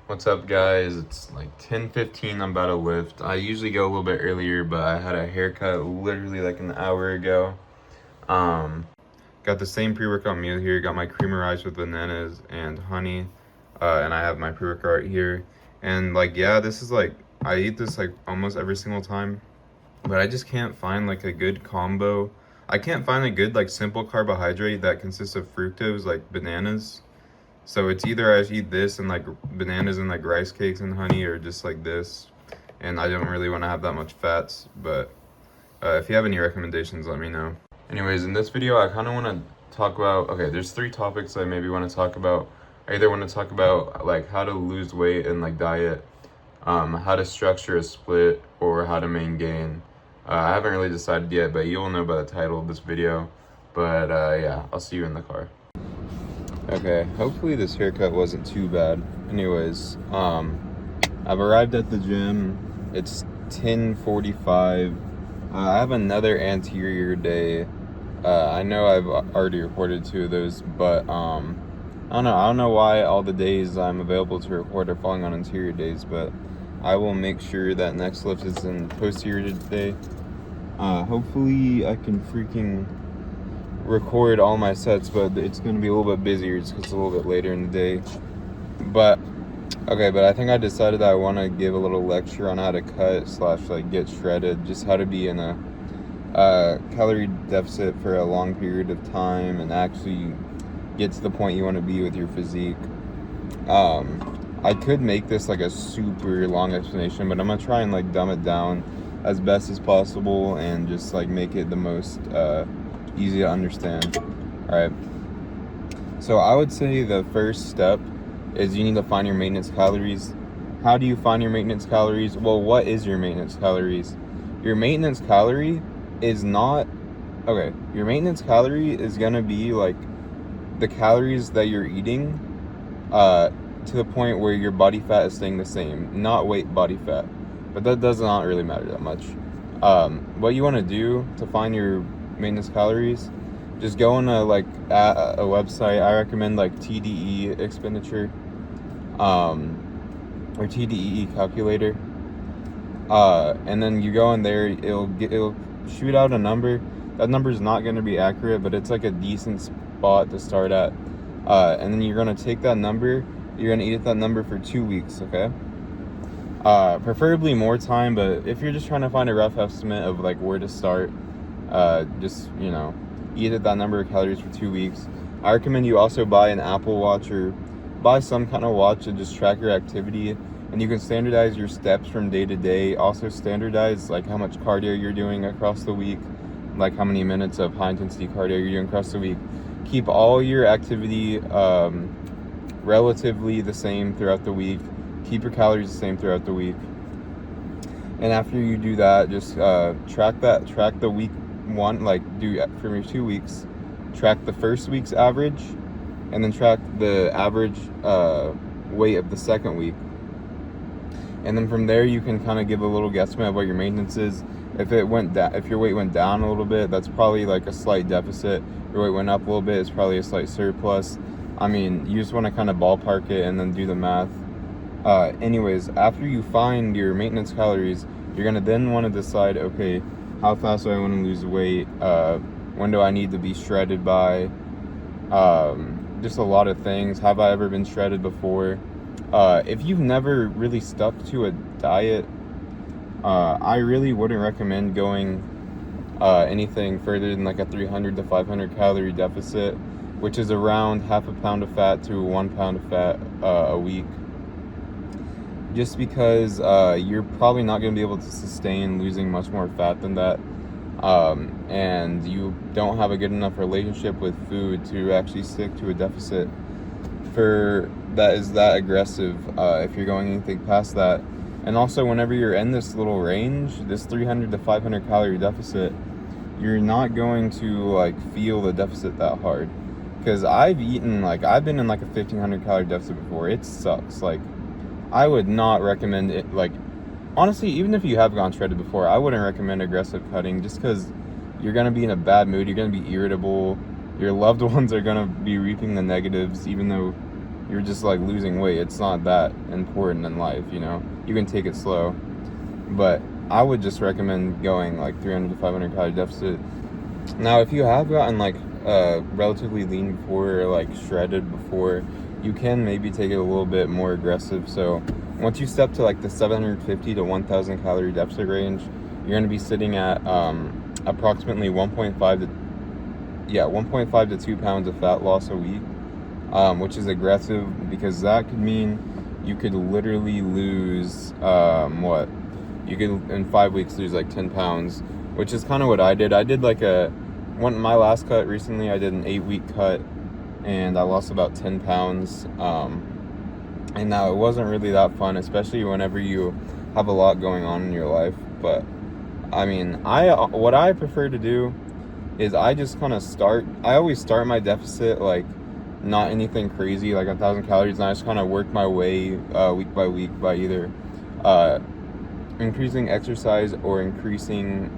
What's up, guys? It's like 10:15. I'm about to lift. I usually go a little bit earlier, but I had a haircut literally like an hour ago. Um, got the same pre-workout meal here. Got my creamer rice with bananas and honey, and I have my pre-workout right here. And like, yeah, this is like I eat this like almost every single time, but I just can't find like a good combo. I can't find a good like simple carbohydrate that consists of fructose like bananas. So it's either I eat this and like bananas and like rice cakes and honey, or just like this. And I don't really want to have that much fats, but if you have any recommendations, let me know. Anyways, in this video, I kind of want to talk about, okay, there's three topics I maybe want to talk about. I either want to talk about like how to lose weight and like diet, how to structure a split, or how to maintain. I haven't really decided yet, but you will know by the title of this video. But yeah, I'll see you in the car. Okay, hopefully this haircut wasn't too bad. Anyways, I've arrived at the gym. It's 10:45. I have another anterior day. I know I've already recorded 2 of those, but I don't know why all the days I'm available to record are falling on anterior days, but I will make sure that next lift is in posterior today. Hopefully I can freaking record all my sets, but it's going to be a little bit busier just because it's a little bit later in the day. But I think I decided that I want to give a little lecture on how to cut / like get shredded, just how to be in a calorie deficit for a long period of time and actually get to the point you want to be with your physique. I could make this like a super long explanation, but I'm gonna try and like dumb it down as best as possible and just like make it the most easy to understand. All right, so I would say the first step is you need to find your maintenance calories. How do you find your maintenance calories? Well, what is your maintenance calories? Your maintenance calorie is not okay. Your maintenance calorie is gonna be like the calories that you're eating to the point where your body fat is staying the same, not weight body fat, but that does not really matter that much. What you want to do to find your maintenance calories, just go on a website. I recommend like TDE expenditure or TDEE calculator, and then you go in there, it'll shoot out a number. That number is not going to be accurate, but it's like a decent spot to start at, and then you're going to take that number, you're going to eat at that number for 2 weeks, okay? Preferably more time, but if you're just trying to find a rough estimate of like where to start, just, eat at that number of calories for 2 weeks. I recommend you also buy an Apple Watch or buy some kind of watch to just track your activity, and you can standardize your steps from day to day. Also standardize like how much cardio you're doing across the week, like how many minutes of high intensity cardio you're doing across the week. Keep all your activity relatively the same throughout the week. Keep your calories the same throughout the week. And after you do that, just track the week one, like do from your 2 weeks, track the first week's average, and then track the average weight of the second week. And then from there, you can kind of give a little guesstimate of what your maintenance is. If your weight went down a little bit, that's probably like a slight deficit. If your weight went up a little bit, it's probably a slight surplus. I mean, you just want to kind of ballpark it and then do the math. Anyways, after you find your maintenance calories, you're going to then want to decide, okay, how fast do I want to lose weight? When do I need to be shredded by? Just a lot of things. Have I ever been shredded before? If you've never really stuck to a diet, I really wouldn't recommend going anything further than like a 300 to 500 calorie deficit, which is around half a pound of fat to 1 pound of fat a week. Just because you're probably not going to be able to sustain losing much more fat than that, and you don't have a good enough relationship with food to actually stick to a deficit for that is that aggressive if you're going anything past that. And also, whenever you're in this little range, this 300 to 500 calorie deficit, you're not going to like feel the deficit that hard. Because I've been in like a 1500 calorie deficit before. It sucks. Like, I would not recommend it. Like, honestly, even if you have gone shredded before, I wouldn't recommend aggressive cutting, just because you're going to be in a bad mood. You're going to be irritable. Your loved ones are going to be reaping the negatives, even though you're just like losing weight. It's not that important in life, you know. You can take it slow, but I would just recommend going like 300 to 500 calorie deficit. Now, if you have gotten like relatively lean before or like shredded before, you can maybe take it a little bit more aggressive. So once you step to like the 750 to 1000 calorie deficit range, you're going to be sitting at approximately 1.5 to 2 pounds of fat loss a week, which is aggressive because that could mean you could literally lose you could in 5 weeks lose like 10 pounds, which is kind of what I did. I did like my last cut recently. I did an 8-week cut and I lost about 10 pounds. And now it wasn't really that fun, especially whenever you have a lot going on in your life. But I mean, what I prefer to do is I just kind of I always start my deficit like not anything crazy, like 1,000 calories, and I just kind of work my way week by week by either increasing exercise or decreasing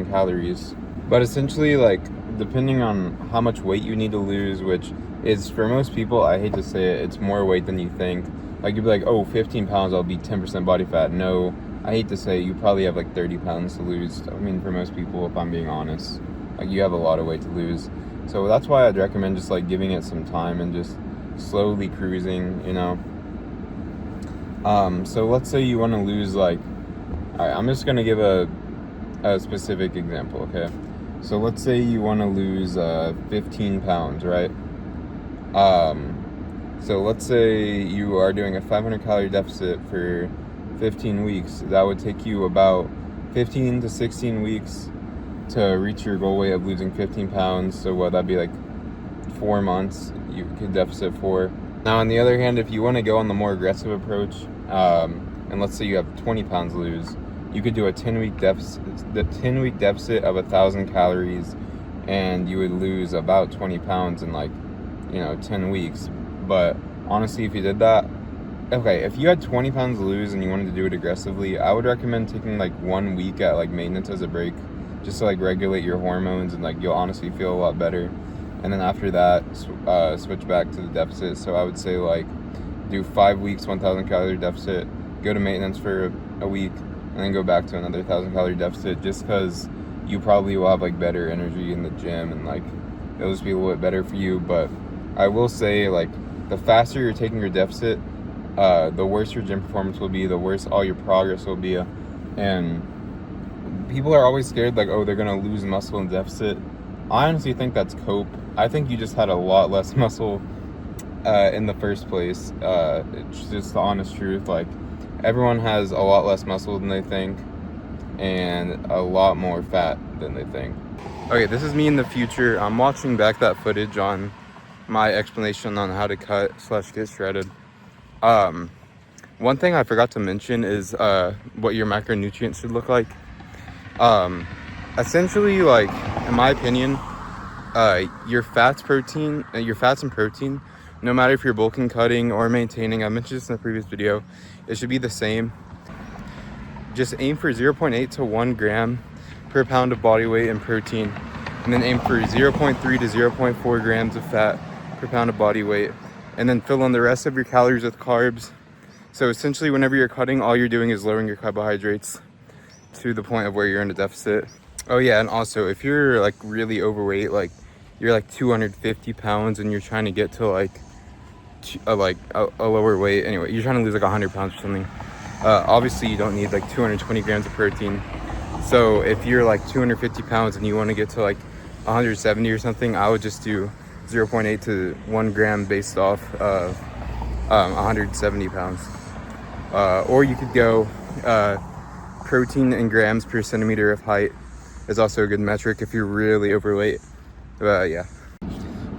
calories. But essentially, like, depending on how much weight you need to lose, which is for most people, I hate to say it, it's more weight than you think. Like, you'd be like, oh, 15 pounds, I'll be 10% body fat. No, I hate to say it, you probably have like 30 pounds to lose. I mean, for most people, if I'm being honest, like, you have a lot of weight to lose. So that's why I'd recommend just like giving it some time and just slowly cruising, you know. So let's say you want to lose like, all right, I'm just going to give a specific example, okay? So let's say you want to lose 15 pounds, right? So let's say you are doing a 500 calorie deficit for 15 weeks. That would take you about 15 to 16 weeks to reach your goal weight of losing 15 pounds. So what, that'd be like 4 months you could deficit for. Now, on the other hand, if you want to go on the more aggressive approach, and let's say you have 20 pounds to lose, you could do a 10-week deficit of 1,000 calories, and you would lose about 20 pounds in like, 10 weeks. But honestly, if you did that, okay, if you had 20 pounds to lose and you wanted to do it aggressively, I would recommend taking like 1 week at like maintenance as a break, just to like regulate your hormones, and like you'll honestly feel a lot better. And then after that, switch back to the deficit. So I would say like do 5 weeks, 1,000 calorie deficit, go to maintenance for a week, and then go back to another 1,000 calorie deficit, just because you probably will have like better energy in the gym and like it'll just be a little bit better for you. But I will say, like, the faster you're taking your deficit, the worse your gym performance will be, the worse all your progress will be. And people are always scared, like, oh, they're gonna lose muscle in deficit. I honestly think that's cope. I think you just had a lot less muscle in the first place. It's just the honest truth. Like, everyone has a lot less muscle than they think and a lot more fat than they think. Okay, this is me in the future. I'm watching back that footage on my explanation on how to cut / get shredded. One thing I forgot to mention is what your macronutrients should look like. Essentially, like, in my opinion, your fats and protein, no matter if you're bulking, cutting, or maintaining, I mentioned this in the previous video, it should be the same. Just aim for 0.8 to 1 gram per pound of body weight in protein, and then aim for 0.3 to 0.4 grams of fat per pound of body weight, and then fill in the rest of your calories with carbs. So essentially, whenever you're cutting, all you're doing is lowering your carbohydrates to the point of where you're in a deficit. Oh yeah, and also, if you're like really overweight, like you're like 250 pounds and you're trying to get to like a lower weight, anyway, you're trying to lose like 100 pounds or something, obviously you don't need like 220 grams of protein. So if you're like 250 pounds and you want to get to like 170 or something, I would just do 0.8 to 1 gram based off of 170 pounds. Or you could go protein in grams per centimeter of height is also a good metric if you're really overweight. Yeah.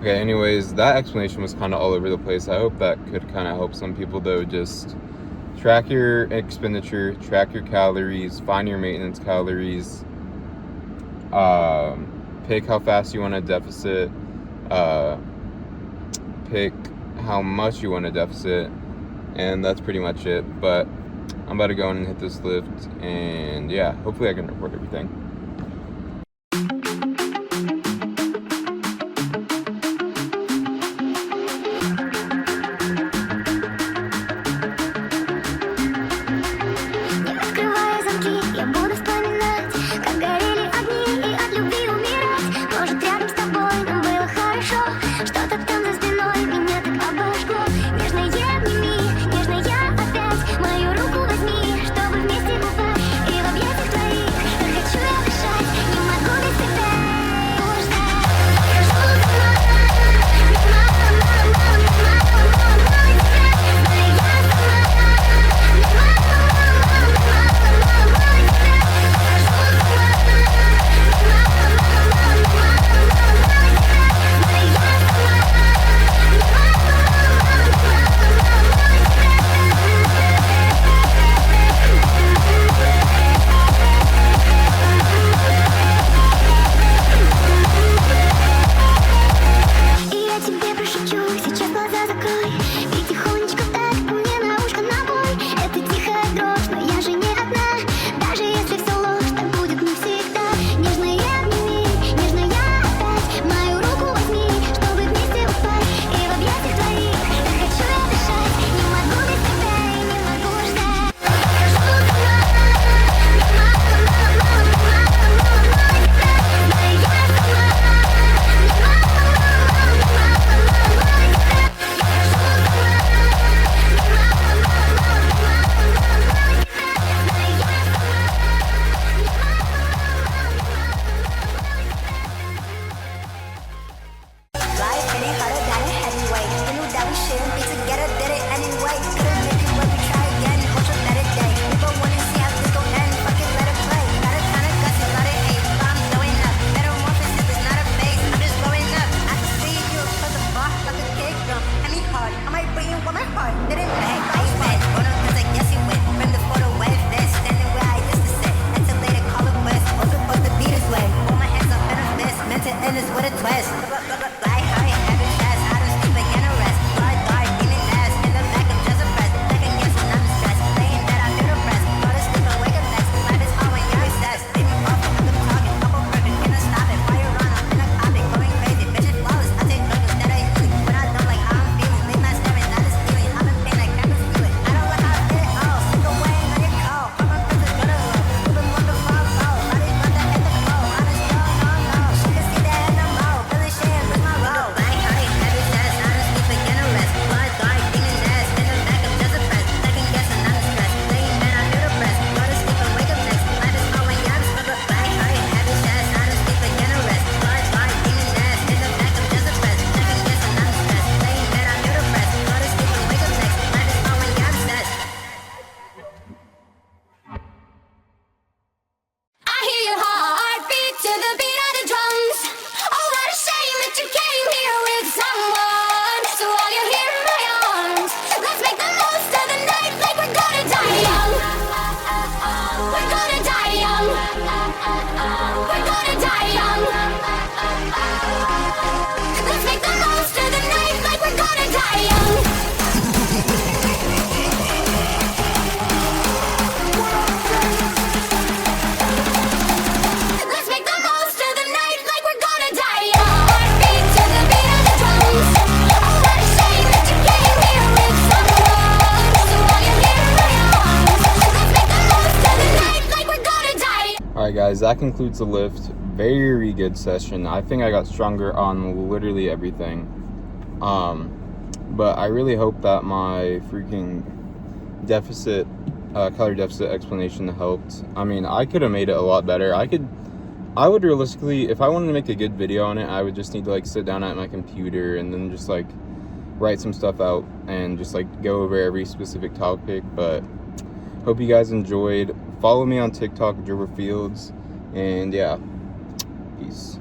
Okay, anyways, that explanation was kind of all over the place. I hope that could kind of help some people, though. Just track your expenditure, track your calories, find your maintenance calories, pick how fast you want to deficit, pick how much you want to deficit, and that's pretty much it. But I'm about to go in and hit this lift, and yeah, hopefully I can record everything. guys, that concludes the lift. Very good session. I think I got stronger on literally everything. But I really hope that my freaking calorie deficit explanation helped. I mean, I could have made it a lot better. I would realistically, if I wanted to make a good video on it, I would just need to like sit down at my computer and then just like write some stuff out and just like go over every specific topic. But hope you guys enjoyed. Follow me on TikTok, Gerber Fields, and yeah, peace.